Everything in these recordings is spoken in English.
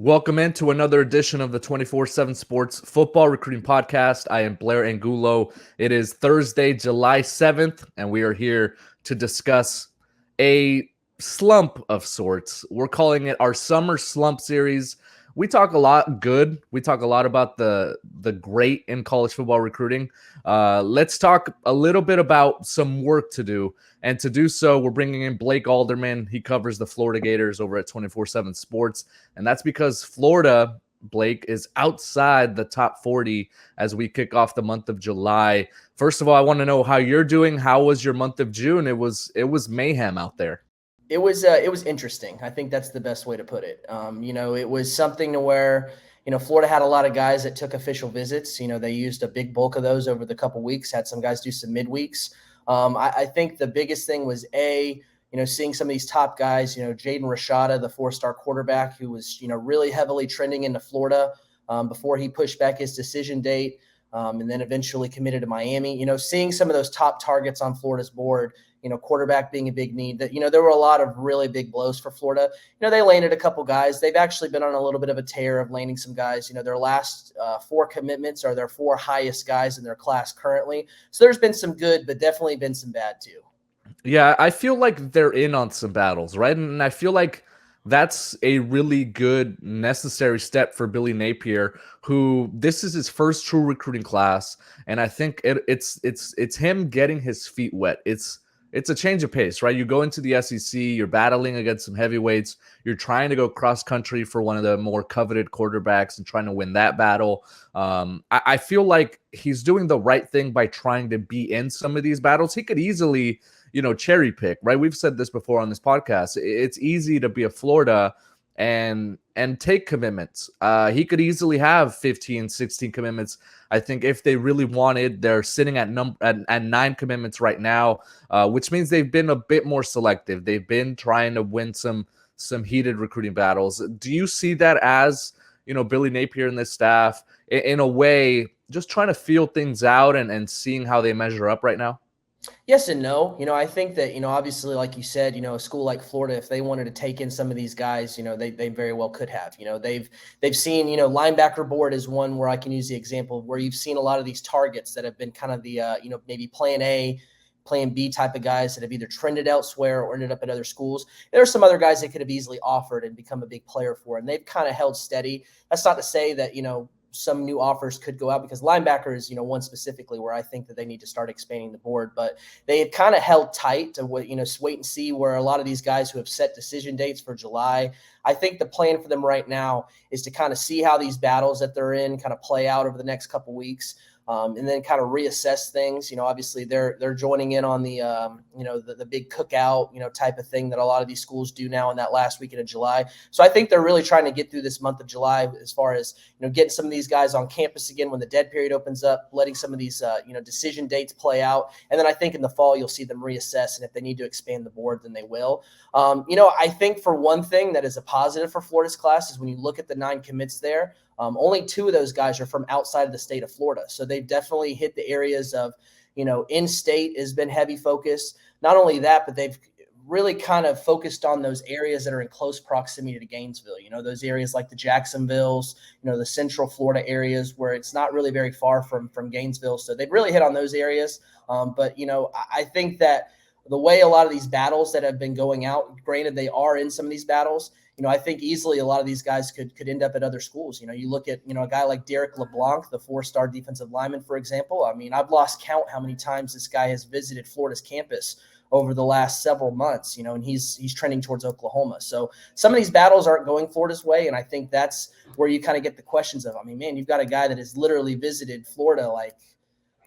Welcome into another edition of the 24/7 Sports Football Recruiting Podcast. I am Blair Angulo. It is Thursday, July 7th, and we are here to discuss a slump of sorts. We're calling it our Summer Slump Series. We talk a lot good. We talk a lot about the great in college football recruiting. Let's talk a little bit about some work to do. And to do so, we're bringing in Blake Alderman. He covers the Florida Gators over at 24/7 Sports. And that's because Florida, Blake, is outside the top 40 as we kick off the month of July. First of all, I want to know how you're doing. How was your month of June? It was mayhem out there. It was interesting. I think that's the best way to put it. It was something to where, Florida had a lot of guys that took official visits. They used a big bulk of those over the couple weeks, had some guys do some midweeks. I think the biggest thing was seeing some of these top guys, Jaden Rashada, the 4-star quarterback who was, really heavily trending into Florida before he pushed back his decision date and then eventually committed to Miami. Seeing some of those top targets on Florida's board, quarterback being a big need, that, there were a lot of really big blows for Florida. They landed a couple guys. They've actually been on a little bit of a tear of landing some guys. Their last 4 commitments are their 4 highest guys in their class currently. So there's been some good, but definitely been some bad too. Yeah, I feel like they're in on some battles, right? And I feel like that's a really good, necessary step for Billy Napier, who this is his first true recruiting class, and I think it's him getting his feet wet. It's a change of pace, right? You go into the SEC, you're battling against some heavyweights, you're trying to go cross country for one of the more coveted quarterbacks and trying to win that battle. I feel like he's doing the right thing by trying to be in some of these battles. He could easily cherry pick, right? We've said this before on this podcast. It's easy to be a Florida and take commitments. He could easily have 15, 16 commitments. I think if they really wanted, they're sitting at 9 commitments right now, which means they've been a bit more selective. They've been trying to win some heated recruiting battles. Do you see that as, Billy Napier and this staff in a way, just trying to feel things out and seeing how they measure up right now? Yes and no. I think that, obviously, like you said, a school like Florida, if they wanted to take in some of these guys, they very well could have. They've seen, linebacker board is one where I can use the example where you've seen a lot of these targets that have been kind of the, maybe plan A, plan B type of guys that have either trended elsewhere or ended up at other schools. There are some other guys they could have easily offered and become a big player for, and they've kind of held steady. That's not to say that, some new offers could go out, because linebacker is, one specifically where I think that they need to start expanding the board, but they have kind of held tight to wait and see where a lot of these guys who have set decision dates for July. I think the plan for them right now is to kind of see how these battles that they're in kind of play out over the next couple weeks. And then kind of reassess things. Obviously they're joining in on the, the big cookout, type of thing that a lot of these schools do now in that last weekend of July. So I think they're really trying to get through this month of July as far as, getting some of these guys on campus again when the dead period opens up, letting some of these, decision dates play out. And then I think in the fall, you'll see them reassess. And if they need to expand the board, then they will. I think for one thing that is a positive for Florida's class is when you look at the 9 commits there, only 2 of those guys are from outside of the state of Florida. So they've definitely hit the areas of, in-state has been heavy focus. Not only that, but they've really kind of focused on those areas that are in close proximity to Gainesville. those areas like the Jacksonvilles, the central Florida areas where it's not really very far from Gainesville. So they've really hit on those areas. But I think that the way a lot of these battles that have been going out, granted they are in some of these battles, I think easily a lot of these guys could end up at other schools. You look at, a guy like Derek LeBlanc, the 4-star defensive lineman, for example. I mean, I've lost count how many times this guy has visited Florida's campus over the last several months, and he's trending towards Oklahoma. So some of these battles aren't going Florida's way. And I think that's where you kind of get the questions of, man, you've got a guy that has literally visited Florida, like,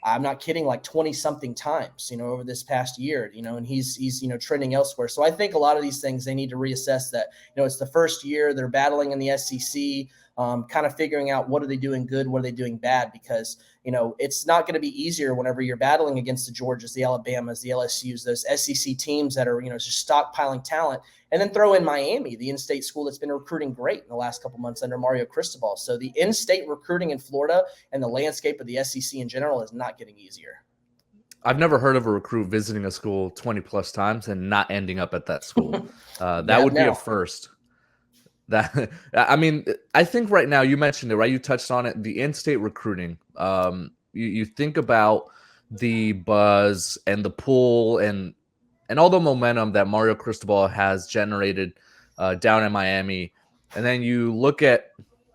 I'm not kidding, like 20 something times, over this past year, and he's trending elsewhere. So I think a lot of these things, they need to reassess that, it's the first year they're battling in the SEC, kind of figuring out what are they doing good, what are they doing bad, because, it's not going to be easier whenever you're battling against the Georgias, the Alabamas, the LSUs, those SEC teams that are, just stockpiling talent. And then throw in Miami, the in-state school that's been recruiting great in the last couple months under Mario Cristobal. So the in-state recruiting in Florida and the landscape of the SEC in general is not getting easier. I've never heard of a recruit visiting a school 20 plus times and not ending up at that school. That would be a first. That I mean, I think right now you mentioned it, right? You touched on it. The in-state recruiting. You think about the buzz and the pull and all the momentum that Mario Cristobal has generated down in Miami, and then you look at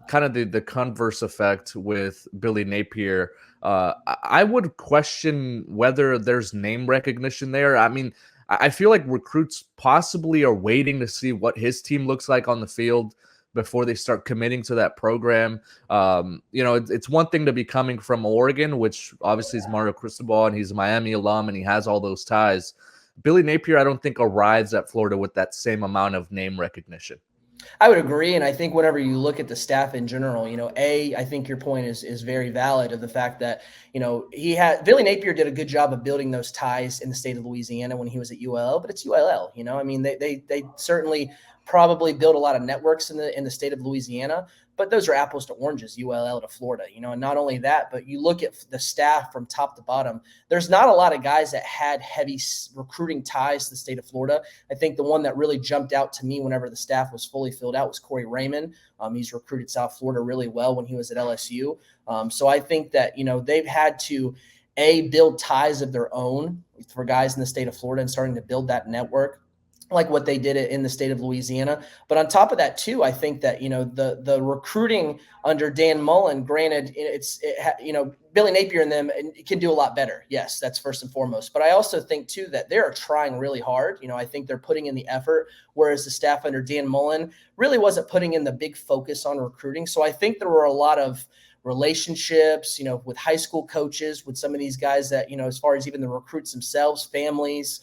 kind of the converse effect with Billy Napier. I would question whether there's name recognition there. I mean, I feel like recruits possibly are waiting to see what his team looks like on the field before they start committing to that program. It's one thing to be coming from Oregon, which obviously is Mario Cristobal, and he's a Miami alum, and he has all those ties. Billy Napier, I don't think arrives at Florida with that same amount of name recognition. I would agree, and I think whenever you look at the staff in general, I think your point is very valid of the fact that he had Billy Napier did a good job of building those ties in the state of Louisiana when he was at ULL, but it's ULL. I mean they certainly probably build a lot of networks in the state of Louisiana, but those are apples to oranges, ULL to Florida. And not only that, but you look at the staff from top to bottom. There's not a lot of guys that had heavy recruiting ties to the state of Florida. I think the one that really jumped out to me whenever the staff was fully filled out was Corey Raymond. He's recruited South Florida really well when he was at LSU. So I think that, they've had to build ties of their own for guys in the state of Florida and starting to build that network like what they did in the state of Louisiana. But on top of that too, I think that, the recruiting under Dan Mullen, granted Billy Napier and them can do a lot better. Yes, that's first and foremost. But I also think too, that they're trying really hard. I think they're putting in the effort, whereas the staff under Dan Mullen really wasn't putting in the big focus on recruiting. So I think there were a lot of relationships, with high school coaches, with some of these guys that, as far as even the recruits themselves, families,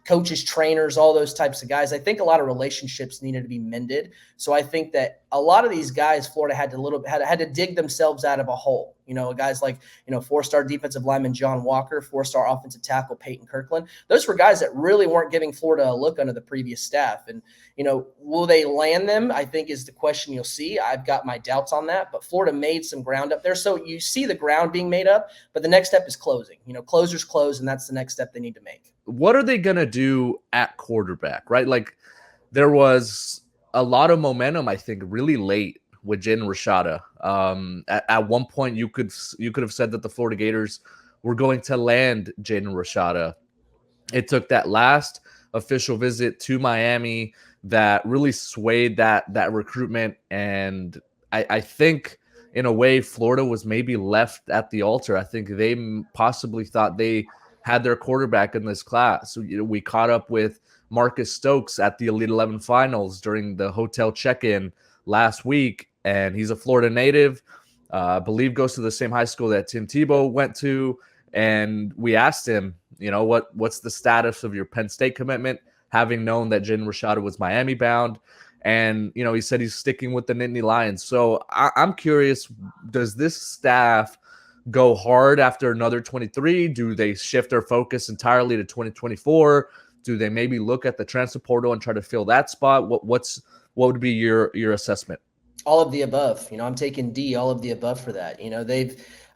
coaches, trainers, all those types of guys. I think a lot of relationships needed to be mended. So I think that a lot of these guys, Florida had to dig themselves out of a hole. Guys like, 4-star defensive lineman John Walker, 4-star offensive tackle Peyton Kirkland. Those were guys that really weren't giving Florida a look under the previous staff. And, will they land them? I think is the question you'll see. I've got my doubts on that, but Florida made some ground up there. So you see the ground being made up, but the next step is closing. Closers close, and that's the next step they need to make. What are they going to do at quarterback, right? Like there was a lot of momentum, I think, really late with Jaden Rashada. At one point, you could have said that the Florida Gators were going to land Jaden Rashada. It took that last official visit to Miami that really swayed that recruitment, and I think in a way Florida was maybe left at the altar. I think they possibly thought they had their quarterback in this class. So, we caught up with Marcus Stokes at the Elite 11 finals during the hotel check-in last week, and he's a Florida native. I believe goes to the same high school that Tim Tebow went to. And we asked him, what's the status of your Penn State commitment, having known that Jaden Rashada was Miami bound. And, he said he's sticking with the Nittany Lions. So I'm curious, does this staff go hard after another 23? Do they shift their focus entirely to 2024? Do they maybe look at the transfer portal and try to fill that spot? What would be your assessment? All of the above. I'm taking D, all of the above for that.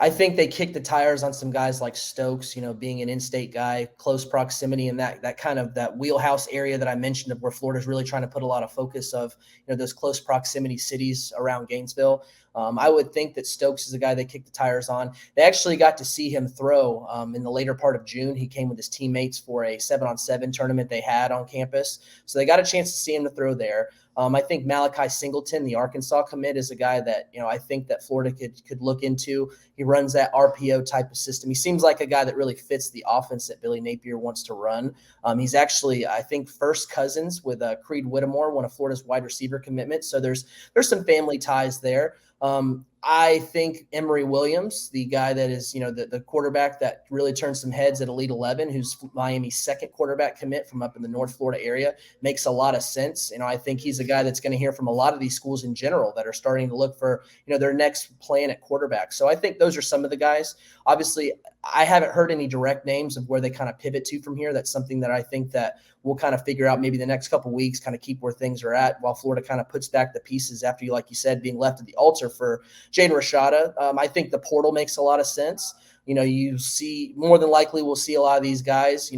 I think they kicked the tires on some guys like Stokes, being an in-state guy, close proximity, and that kind of that wheelhouse area that I mentioned of where Florida's really trying to put a lot of focus of, those close proximity cities around Gainesville. I would think that Stokes is a guy they kicked the tires on. They actually got to see him throw in the later part of June. He came with his teammates for a 7-on-7 tournament they had on campus. So they got a chance to see him to throw there. I think Malachi Singleton, the Arkansas commit, is a guy that, I think that Florida could look into. He runs that RPO type of system. He seems like a guy that really fits the offense that Billy Napier wants to run. He's actually, I think, first cousins with Creed Whittemore, one of Florida's wide receiver commitments. So there's some family ties there. I think Emory Williams, the guy that is, the quarterback that really turned some heads at Elite 11, who's Miami's second quarterback commit from up in the North Florida area, makes a lot of sense. I think he's a guy that's going to hear from a lot of these schools in general that are starting to look for, their next plan at quarterback. So I think those are some of the guys. Obviously, I haven't heard any direct names of where they kind of pivot to from here. That's something that I think that we'll kind of figure out maybe the next couple of weeks, kind of keep where things are at while Florida kind of puts back the pieces after like you said, being left at the altar for Jaden Rashada. I think the portal makes a lot of sense. You see more than likely we'll see a lot of these guys,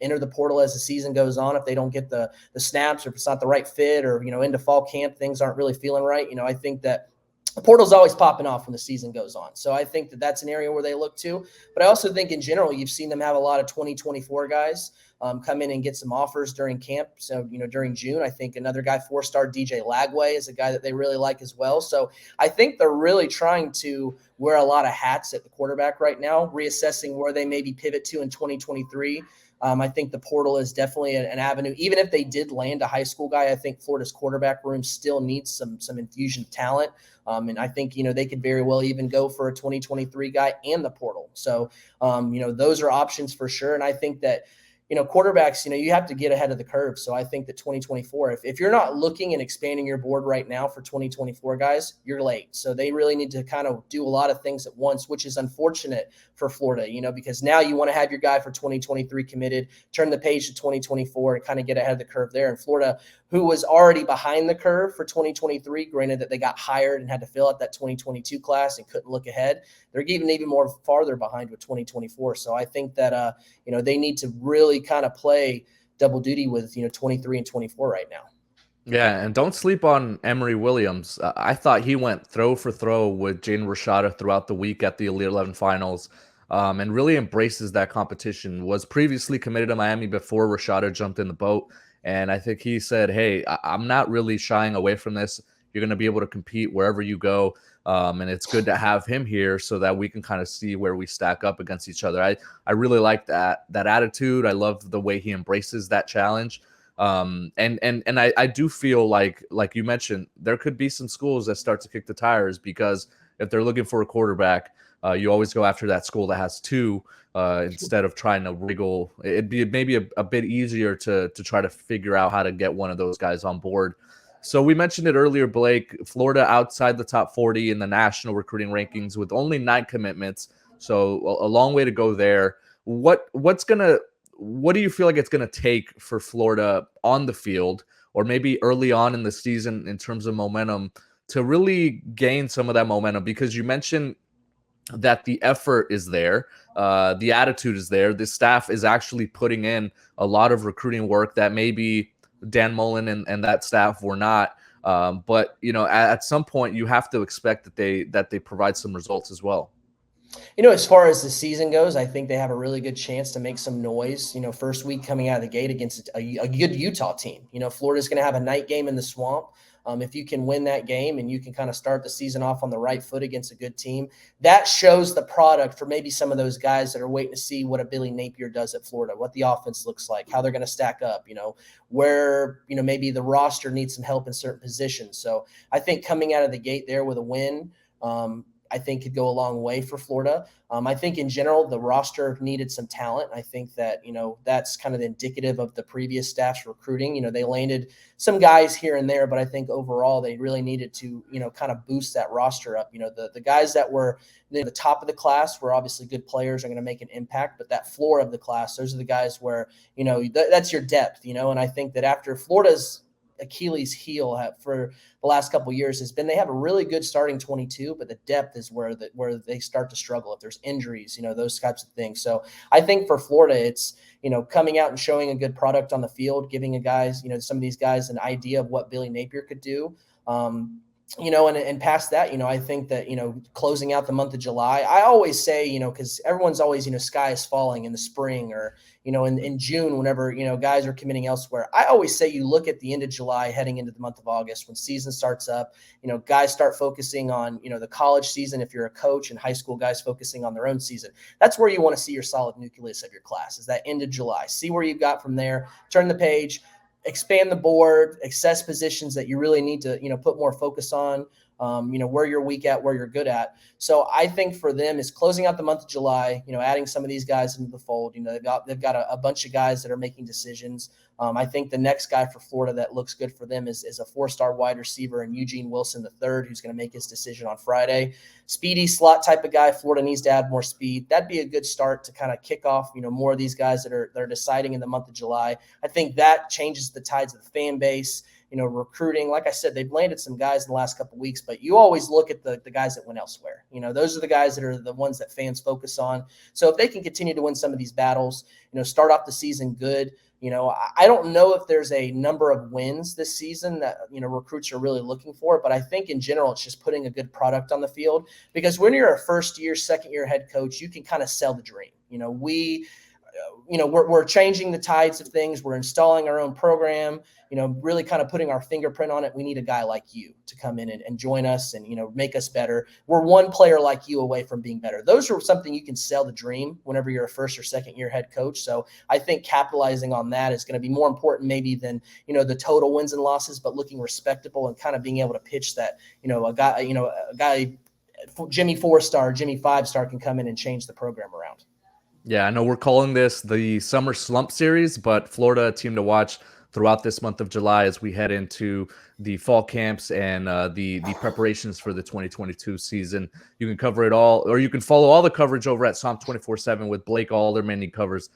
enter the portal as the season goes on if they don't get the snaps, or if it's not the right fit, or, into fall camp, things aren't really feeling right. I think that the portal's always popping off when the season goes on. So I think that that's an area where they look to. But I also think in general, you've seen them have a lot of 2024 guys come in and get some offers during camp. So, during June, I think another guy, 4-star DJ Lagway, is a guy that they really like as well. So I think they're really trying to wear a lot of hats at the quarterback right now, reassessing where they maybe pivot to in 2023. I think the portal is definitely an avenue. Even if they did land a high school guy, I think Florida's quarterback room still needs some infusion of talent. And I think, they could very well even go for a 2023 guy and the portal. So, those are options for sure. And I think that, quarterbacks, you have to get ahead of the curve. So I think that 2024, if you're not looking and expanding your board right now for 2024 guys, you're late. So they really need to kind of do a lot of things at once, which is unfortunate for Florida, because now you want to have your guy for 2023 committed, turn the page to 2024 and kind of get ahead of the curve there. And Florida, who was already behind the curve for 2023, granted that they got hired and had to fill out that 2022 class and couldn't look ahead, they're even more farther behind with 2024. So I think that, they need to really kind of play double duty with, 23 and 24 right now. Yeah, and don't sleep on Emory Williams. I thought he went throw for throw with Jaden Rashada throughout the week at the Elite 11 finals, and really embraces that competition. Was previously committed to Miami before Rashada jumped in the boat. And I think he said, hey, I'm not really shying away from this. You're going to be able to compete wherever you go. And it's good to have him here so that we can kind of see where we stack up against each other. I really like that attitude. I love the way he embraces that challenge. And I do feel like you mentioned, there could be some schools that start to kick the tires, because if they're looking for a quarterback, you always go after that school that has two, instead of trying to wriggle. It'd be maybe a bit easier to try to figure out how to get one of those guys on board. So we mentioned it earlier, Blake, Florida outside the top 40 in the national recruiting rankings with only 9 commitments. So a long way to go there. What do you feel like it's going to take for Florida on the field, or maybe early on in the season in terms of momentum, to really gain some of that momentum? Because you mentioned that the effort is there, the attitude is there. The staff is actually putting in a lot of recruiting work that maybe Dan Mullen and that staff were not. But at some point you have to expect that they provide some results as well. As far as the season goes, I think they have a really good chance to make some noise. First week coming out of the gate against a good Utah team. Florida's going to have a night game in the Swamp. If you can win that game and you can kind of start the season off on the right foot against a good team, that shows the product for maybe some of those guys that are waiting to see what a Billy Napier does at Florida, what the offense looks like, how they're going to stack up, where, maybe the roster needs some help in certain positions. So I think coming out of the gate there with a win, I think could go a long way for Florida. I think in general, the roster needed some talent. I think that, that's kind of indicative of the previous staff's recruiting. They landed some guys here and there, but I think overall they really needed to, kind of boost that roster up. The guys that were near the top of the class were obviously good players, are going to make an impact, but that floor of the class, those are the guys where, that's your depth, and I think that after Florida's Achilles heel for the last couple of years has been they have a really good starting 22, but the depth is where they start to struggle if there's injuries, those types of things. So I think for Florida, it's coming out and showing a good product on the field, giving some of these guys an idea of what Billy Napier could do. And past that, I think that, closing out the month of July, I always say, because everyone's always, sky is falling in the spring, or, in June, whenever, guys are committing elsewhere. I always say you look at the end of July heading into the month of August when season starts up, guys start focusing on, the college season. If you're a coach, and high school guys focusing on their own season, that's where you want to see your solid nucleus of your class, is that end of July. See where you've got from there, turn the page, expand the board, access positions that you really need to, put more focus on, where you're weak at, where you're good at. So I think for them is closing out the month of July, adding some of these guys into the fold. They've got a bunch of guys that are making decisions. I think the next guy for Florida that looks good for them is a 4-star wide receiver in Eugene Wilson III, who's going to make his decision on Friday. Speedy slot type of guy. Florida needs to add more speed. That'd be a good start to kind of kick off, more of these guys that are deciding in the month of July. I think that changes the tides of the fan base. recruiting. Like I said, they've landed some guys in the last couple of weeks, but you always look at the guys that went elsewhere. Those are the guys that are the ones that fans focus on. So if they can continue to win some of these battles, start off the season good. I don't know if there's a number of wins this season that, recruits are really looking for, but I think in general, it's just putting a good product on the field, because when you're a first year, second year head coach, you can kind of sell the dream. We're changing the tides of things. We're installing our own program, really kind of putting our fingerprint on it. We need a guy like you to come in and join us and, make us better. We're one player like you away from being better. Those are something you can sell the dream whenever you're a first or second year head coach. So I think capitalizing on that is going to be more important maybe than, the total wins and losses, but looking respectable and kind of being able to pitch that, a guy, Jimmy 4-star, Jimmy 5-star can come in and change the program around. Yeah, I know we're calling this the Summer Slump Series, but Florida, a team to watch throughout this month of July as we head into the fall camps and the preparations for the 2022 season. You can cover it all, or you can follow all the coverage over at Swamp 24/7 with Blake Alderman. He covers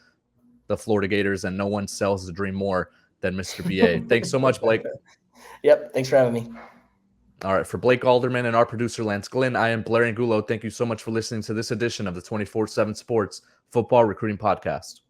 the Florida Gators, and no one sells the dream more than Mr. BA. Thanks so much, Blake. Yep, thanks for having me. All right, for Blake Alderman and our producer, Lance Glynn, I am Blair Angulo. Thank you so much for listening to this edition of the 24/7 Sports Football Recruiting Podcast.